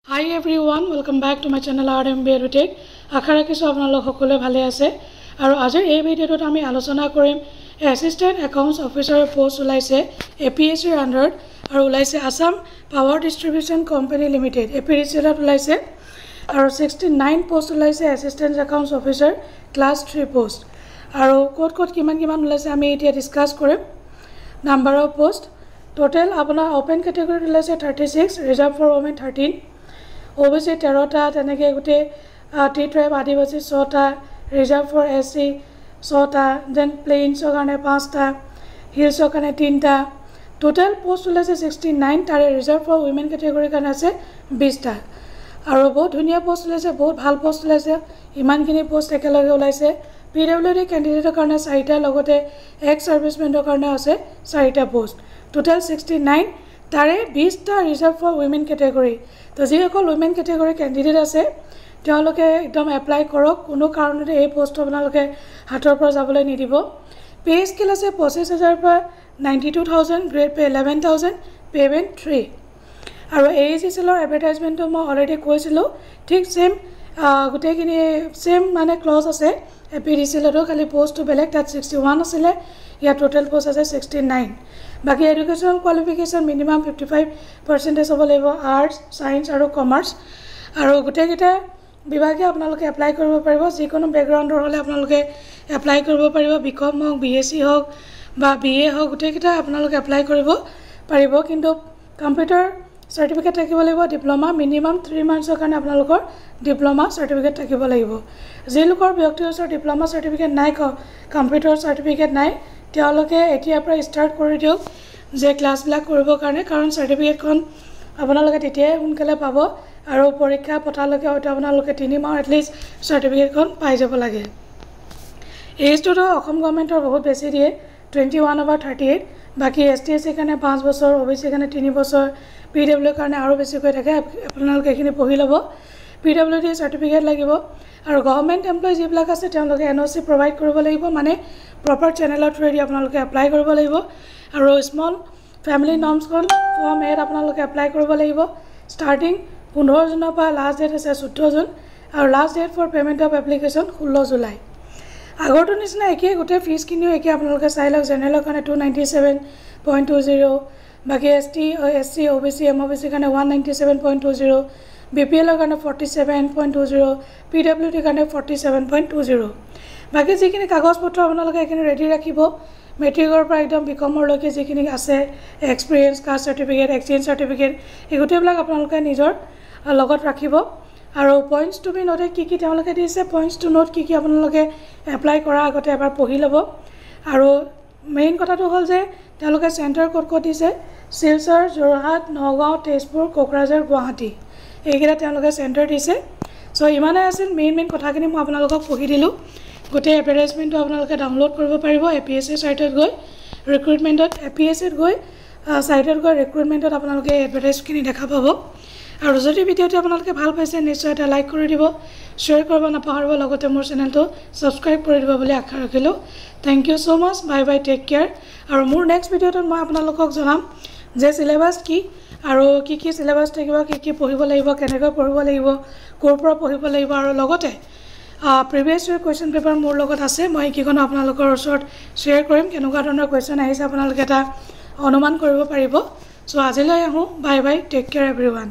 Hi everyone, welcome back to my channel RMB Edutech. আশা ৰাখিছো আপোনালোক সকলোৱে ভালে আছে আৰু আজিৰ এই ভিডিঅ'টোত আমি আলোচনা কৰিম এসিস্ট্যান্ট একাউন্টস অফিচাৰ পোষ্ট ওলাইছে এপিএসসিৰ আন্ডাৰত আৰু ওলাইছে আসাম পাৱাৰ ডিস্ট্ৰিবিউশন কোম্পানী লিমিটেড এপিডিচিএলত ওলাইছে আৰু 69 পোষ্ট ওলাইছে assistant accounts officer class 3 post আৰু কোট কিমান ওলাইছে আমি এতিয়া ডিসকাস কৰিম নাম্বাৰ অফ পোষ্ট টোটাল আপোনাৰ ওপেন ক্যাটেগৰি ওলাইছে 36 ৰিজাৰ্ভ ফৰ ওমেন 13 OBC 13টা তেনেকে গুটে টি ট্ৰাইব আদিবাসী 6টা ৰিজাৰ্ভ ফৰ এসসি 6টা দেন প্লেইনছৰ কাৰণে 5টা হিলছৰ কাৰণে 3টা টোটাল পোষ্ট ওলাইছে 69 তাৰে ৰিজাৰ্ভ ফৰ উইমেন ক্যাটেগৰি কাৰণে আছে 20টা আৰু বহুত ধুনীয়া পোষ্ট ওলাইছে বহুত ভাল পোষ্ট ওলাইছে ইমানখিনি পোষ্ট একেলগে ওলাইছে পিডব্লিউডি ক্যান্ডিডেটৰ কাৰণে 4টা লগতে এক্স সাৰ্ভিসমেনৰ কাৰণে আছে 4টা পোষ্ট টোটাল 69 তাৰে 20টা ৰিজাৰ্ভ ফৰ উইমেন ক্যাটেগৰি তো যিসকল উইমেন ক্যাটেগৰি ক্যান্ডিডেট আছে তেওঁলোকে একদম এপ্লাই কৰক কোনো কাৰণতে এই পোষ্ট আপোনালোকে হাতৰ পৰা যাবলৈ নিদিব পে স্কেল আছে 25000 পৰা 92000 গ্ৰেড পে 11000 পেমেন্ট 3 আৰু এইজিসেলৰ এডভাৰটাইজমেন্টটো মই অলৰেডি কৈছিলো ঠিক সেম গুটেখিনি সেম মানে ক্লজ আছে এপিডিচিএলটো খালি পোষ্টটো বেলেগ তাত 61 আছিল ইয়া টোটাল পোষ্ট আছে 69 বাকি এডুকেশনাল কোৱালিফিকেশন মিনিমাম 55% হ'ব লাগিব আৰ্টস সায়েন্স আৰু কমাৰ্চ আৰু গুটেকিটা বিভাগে আপোনালোকে এপ্লাই কৰিব পাৰিব যিকোনো ব্যাকগ্ৰাউণ্ডৰ হলে আপোনালোকে এপ্লাই কৰিব পাৰিব বিকম হওক বিএসসি হওক বা বিএ হওক গুটেকিটা আপোনালোকে এপ্লাই কৰিব পাৰিব কিন্তু কম্পিউটাৰ সাৰ্টিফিকেট থাকিব লাগিব ডিপ্লোমা মিনিমাম 3 মান্থছৰ কাৰণে আপোনালোকৰ ডিপ্লোমা সাৰ্টিফিকেট থাকিব লাগিব যে লোকৰ ব্যক্তিগত ডিপ্লোমা সাৰ্টিফিকেট নাই কম্পিউটাৰ সাৰ্টিফিকেট নাই তেওঁলোকে এতিয়াৰ পৰা ষ্টাৰ্ট কৰি দিওক যে ক্লাছবিলাক কৰিব কাৰণে কাৰণ সাৰ্টিফিকেটখন আপোনালোকে তেতিয়াই সোনকালে পাব আৰু পৰীক্ষা পতালৈকে হয়তো আপোনালোকে 3 মাহ এটলিষ্ট সাৰ্টিফিকেটখন পাই যাব লাগে এইজটো অসম গভৰ্ণমেণ্টৰ বহুত বেছি দিয়ে 21/38 বাকি এসটিএসসি কাৰণে 5 বছৰ ওবিসি কাৰণে 3 বছৰ পিডব্লিউ কাৰণে আৰু বেছি কৈ থাকে আপোনালোকে এখিনি পঢ়ি ল'ব পিডব্লিউডি সাৰ্টিফিকেট লাগিব আৰু গভৰ্ণমেণ্ট এমপ্লয়ি যিবিলাক আছে তেওঁলোকে এনওসি প্ৰভাইড কৰিব লাগিব মানে প্ৰপাৰ চেনেলৰ থ্ৰুদি আপোনালোকে এপ্লাই কৰিব লাগিব আৰু স্মল ফ্যামিলি নৰ্মছখন ফৰ্ম এড আপোনালোকে এপ্লাই কৰিব লাগিব ষ্টাৰ্টিং 15 জুনৰ পৰা লাষ্ট ডেট আছে 14 জুন আৰু last date for payment of application 16 জুলাই আগৰটো নিচিনা একে গুটে ফিজ কিনিও একে আপোনালোকে চাই লওক জেনেৰেলৰ কাৰণে 297.20 বাকি এসটি এসসি ওবিসি এমওবিসি কাৰণে 197.20 বিপিএলৰ কাৰণে 47.20 পিডব্লিউডি কাৰণে 47.20 বাকি যিখিনি কাগজ পত্ৰ আপোনালোকে এখিনি ৰেডি ৰাখিব মেট্ৰিকৰ পৰা একদম বিকমৰ লৈকে যিখিনি আছে experience caste certificate exchange certificate এই গুটেবিলাক আপোনালোকে নিজৰ লগত ৰাখিব আৰু পইণ্টছ টু বি নোট কি তেওঁলোকে দিছে পইণ্টছ টু নোট কি আপোনালোকে এপ্লাই কৰা আগতে এবাৰ পঢ়ি ল'ব আৰু মেইন কথাটো হ'ল যে তেওঁলোকে চেণ্টাৰ ক'ত দিছে শিলচৰ যোৰহাট নগাঁও তেজপুৰ কোকৰাঝাৰ গুৱাহাটী এইকেইটা তেওঁলোকে চেণ্টাৰ দিছে সো ইমানে আছিল মেইন কথাখিনি মই আপোনালোকক পঢ়ি দিলোঁ গোটেই এডভাৰটাইজমেন্টটো আপোনালোকে ডাউনলোড কৰিব পাৰিব এপিএসসি সাইটত গৈ ৰিক্ৰুটমেন্টত এপিএসসিত গৈ সাইটত গৈ ৰিক্ৰুটমেন্টত আপোনালোকে এডভাৰটাইজখিনি দেখা পাব আৰু যদি ভিডিঅ'টো আপোনালোকে ভাল পাইছে নিশ্চয় এটা লাইক কৰি দিব শ্বেয়াৰ কৰিব নাপাহৰিব লগতে মোৰ চেনেলটো সাবস্ক্ৰাইব কৰি দিব বুলি আশা ৰাখিলো thank you so much bye bye take care আৰু মোৰ নেক্সট ভিডিঅ'ত মই আপোনালোকক জনাম যে সিলেবাস কি আৰু কি সিলেবাস থাকিব কি পঢ়িব লাগিব কেনেকৈ পঢ়িব লাগিব ক'ৰ পৰা পঢ়িব লাগিব আৰু লগতে প্ৰিভিয়াছ ইয়াৰ কোৱেশ্চন পেপাৰ মোৰ লগত আছে মই কিকনো আপোনালোকৰ ওচৰত শ্বেয়াৰ কৰিম কেনেকুৱা ধৰণৰ কোৱেশ্চন আহিছে আপোনালোকে এটা অনুমান কৰিব পাৰিব সো আজিলৈ আহো বাই বাই টেক কেয়াৰ এভৰিৱান